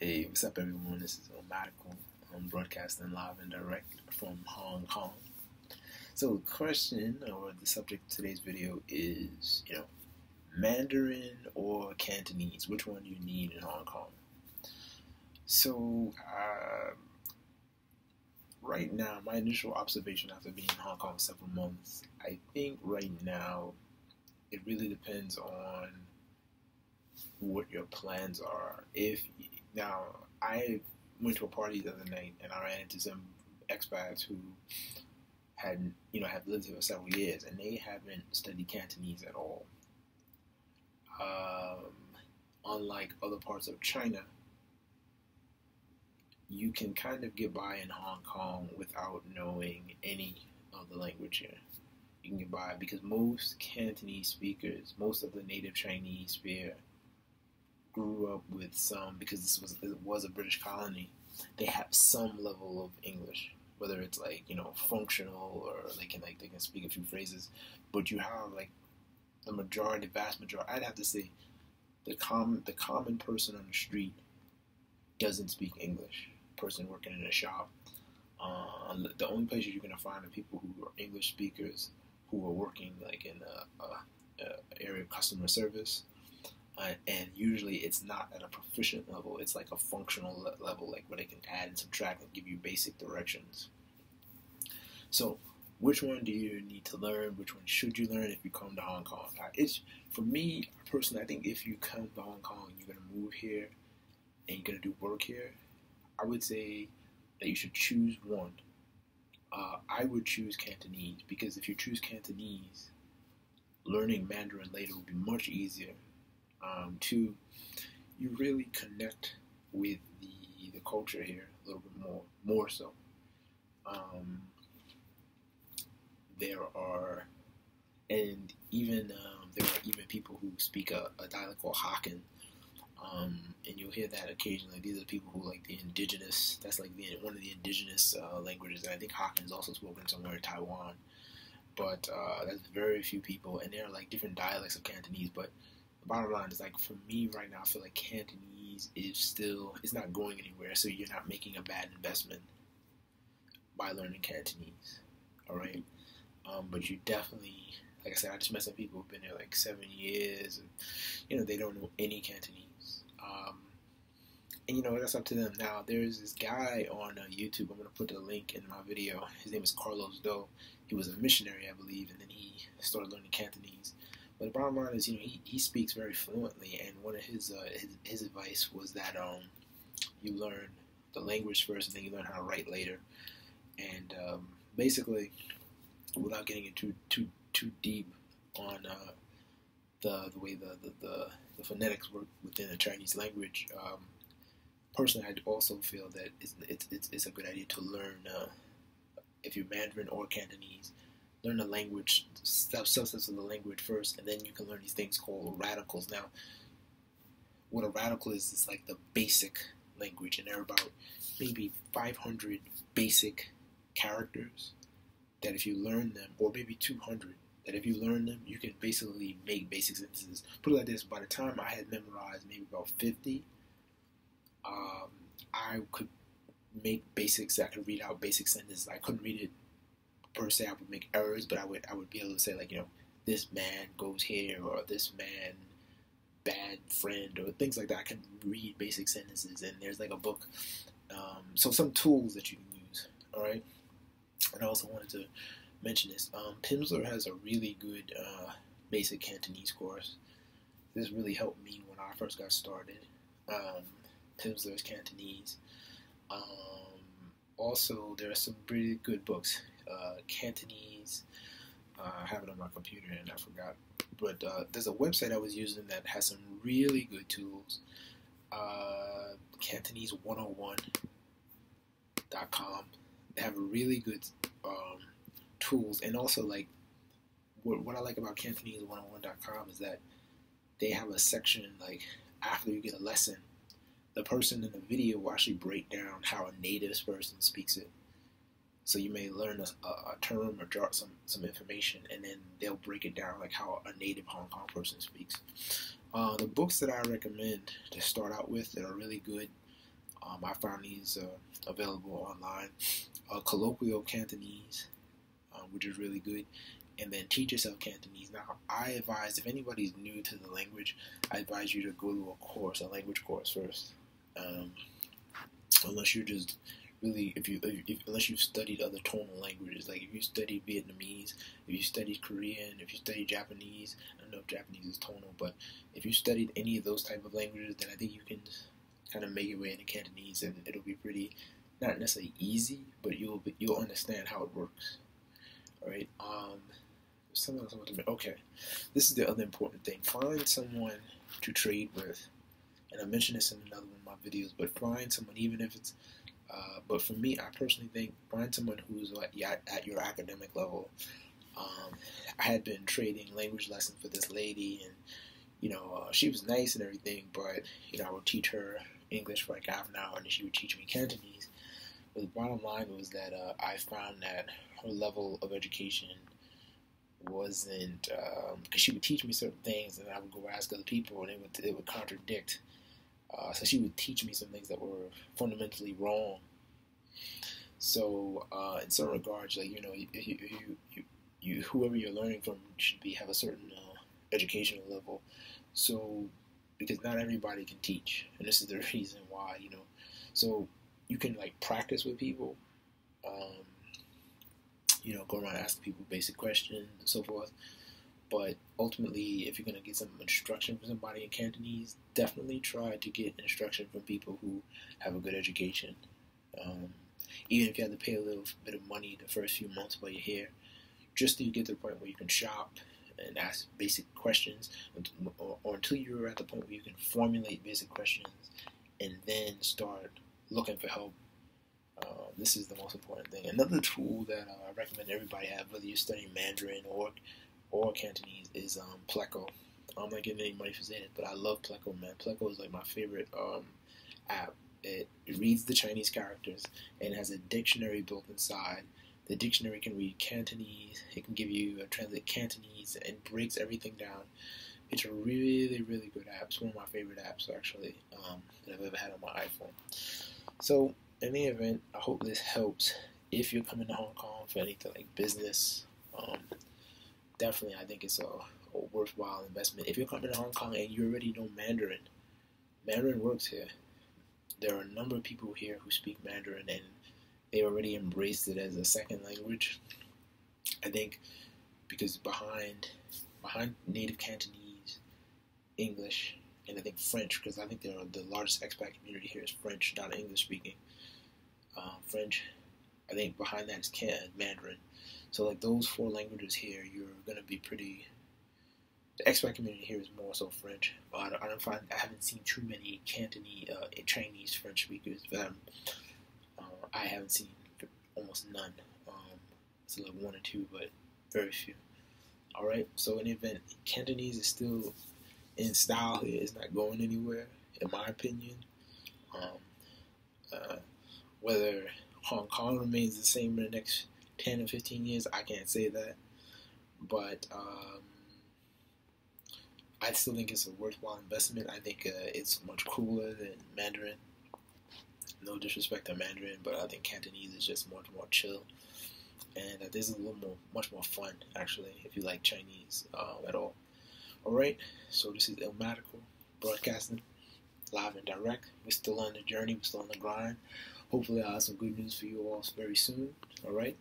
Hey, what's up, everyone? This is Omadical. I'm broadcasting live and direct from Hong Kong. So, the question or the subject of today's video is, Mandarin or Cantonese? Which one do you need in Hong Kong? So, right now, my initial observation after being in Hong Kong several months, I think right now it really depends on what your plans are. Now, I went to a party the other night and I ran into some expats who have lived here for several years and they haven't studied Cantonese at all. Unlike other parts of China, you can kind of get by in Hong Kong without knowing any of the language here. You can get by because most Cantonese speakers, most of the native Chinese here, grew up with some, because it was a British colony, they have some level of English, whether it's functional or they can speak a few phrases, but you have the vast majority, I'd have to say the common person on the street doesn't speak English. Person working in a shop, the only places you're going to find are people who are English speakers who are working in a area of customer service. And usually it's not at a proficient level, it's like a functional level, where they can add and subtract and give you basic directions. So which one do you need to learn? Which one should you learn if you come to Hong Kong? For me personally, I think if you come to Hong Kong and you're going to move here and you're going to do work here, I would say that you should choose one. I would choose Cantonese, because if you choose Cantonese, learning Mandarin later will be much easier. Two, you really connect with the culture here a little bit more so. There are even people who speak a dialect called Hokkien, and you'll hear that occasionally. These are people who the indigenous. That's one of the indigenous languages. And I think Hokkien is also spoken somewhere in Taiwan, but that's very few people. And there are different dialects of Cantonese, but the bottom line is, for me right now, I feel like Cantonese it's not going anywhere, so you're not making a bad investment by learning Cantonese, all right? But you definitely, like I said, I just met some people who've been there 7 years, and, they don't know any Cantonese. And, that's up to them. Now, there's this guy on YouTube, I'm going to put the link in my video. His name is Carlos Do. He was a missionary, I believe, and then he started learning Cantonese. But the bottom line is, he speaks very fluently, and one of his advice was that you learn the language first, and then you learn how to write later. And basically, without getting into too deep on the way the phonetics work within the Chinese language, personally, I also feel that it's a good idea to learn, if you're Mandarin or Cantonese, learn the language, subsets of the language first, and then you can learn these things called radicals. Now, what a radical is the basic language, and there are about maybe 500 basic characters that if you learn them, or maybe 200, that if you learn them, you can basically make basic sentences. Put it like this, by the time I had memorized maybe about 50, I could make basics, I could read out basic sentences. I couldn't read it per se, I would make errors, but I would be able to say this man goes here, or this man bad friend, or things like that. I can read basic sentences, and there's a book, so some tools that you can use. All right, and I also wanted to mention this. Pimsleur has a really good basic Cantonese course. This really helped me when I first got started. Pimsleur's Cantonese. Also, there are some pretty good books. Cantonese, I have it on my computer and I forgot, but there's a website I was using that has some really good tools. Cantonese101.com. They have really good tools, and also what I like about Cantonese101.com is that they have a section after you get a lesson, the person in the video will actually break down how a native person speaks it. So you may learn a term or jot some information, and then they'll break it down how a native Hong Kong person speaks. The books that I recommend to start out with that are really good, I found these available online. Colloquial Cantonese, which is really good, and then Teach Yourself Cantonese. Now, I advise, if anybody's new to the language, I advise you to go to a language course first. Unless you're just really, unless you've studied other tonal languages, like if you studied Vietnamese, if you studied Korean, if you studied Japanese. I don't know if Japanese is tonal, but if you studied any of those type of languages, then I think you can kind of make your way into Cantonese, and it'll be pretty, not necessarily easy, but you'll understand how it works. All right. Something else I want to make. Okay, this is the other important thing. Find someone to trade with, and I mentioned this in another one of my videos. But find someone, even if it's. But for me, I personally think find someone who's at your academic level. I had been trading language lessons for this lady, and she was nice and everything, but I would teach her English for like half an hour, and then she would teach me Cantonese. But the bottom line was that I found that her level of education wasn't, because she would teach me certain things, and I would go ask other people, and it would contradict. So she would teach me some things that were fundamentally wrong. So in some regards, like you whoever you're learning from should have a certain educational level. So because not everybody can teach, and this is the reason why. So you can like practice with people. Go around asking people basic questions and so forth. But ultimately, if you're going to get some instruction from somebody in Cantonese, definitely try to get instruction from people who have a good education. Even if you have to pay a little bit of money the first few months while you're here, just till you get to the point where you can shop and ask basic questions, or until you're at the point where you can formulate basic questions and then start looking for help. This is the most important thing. Another tool that I recommend everybody have, whether you're studying Mandarin or Cantonese, is Pleco. I'm not getting any money for saying it, but I love Pleco, man. Pleco is like my favorite app. It reads the Chinese characters and has a dictionary built inside. The dictionary can read Cantonese. It can give you a translate Cantonese and breaks everything down. It's a really, really good app. It's one of my favorite apps, actually, that I've ever had on my iPhone. So, in the event, I hope this helps. If you're coming to Hong Kong for anything like business, definitely I think it's a worthwhile investment. If you're coming to Hong Kong and you already know Mandarin, Mandarin works here. There are a number of people here who speak Mandarin, and they already embraced it as a second language. I think because behind native Cantonese, English, and I think French, because I think the largest expat community here is French, not English speaking. French, I think behind that is Mandarin. So like those four languages here, you're going to be pretty. The expat community here is more so French. I haven't seen too many Cantonese, Chinese French speakers. I haven't seen almost none. It's like one or two, but very few. All right. So in the event, Cantonese is still in style here. It's not going anywhere, in my opinion. Whether Hong Kong remains the same in the next 10 or 15 years, I can't say that. But I still think it's a worthwhile investment. I think it's much cooler than Mandarin. No disrespect to Mandarin, but I think Cantonese is just much more chill. And this is much more fun, actually, if you like Chinese at all. Alright, so this is Ilmatical Broadcasting, live and direct. We're still on the journey, we're still on the grind. Hopefully I'll have some good news for you all very soon. Alright.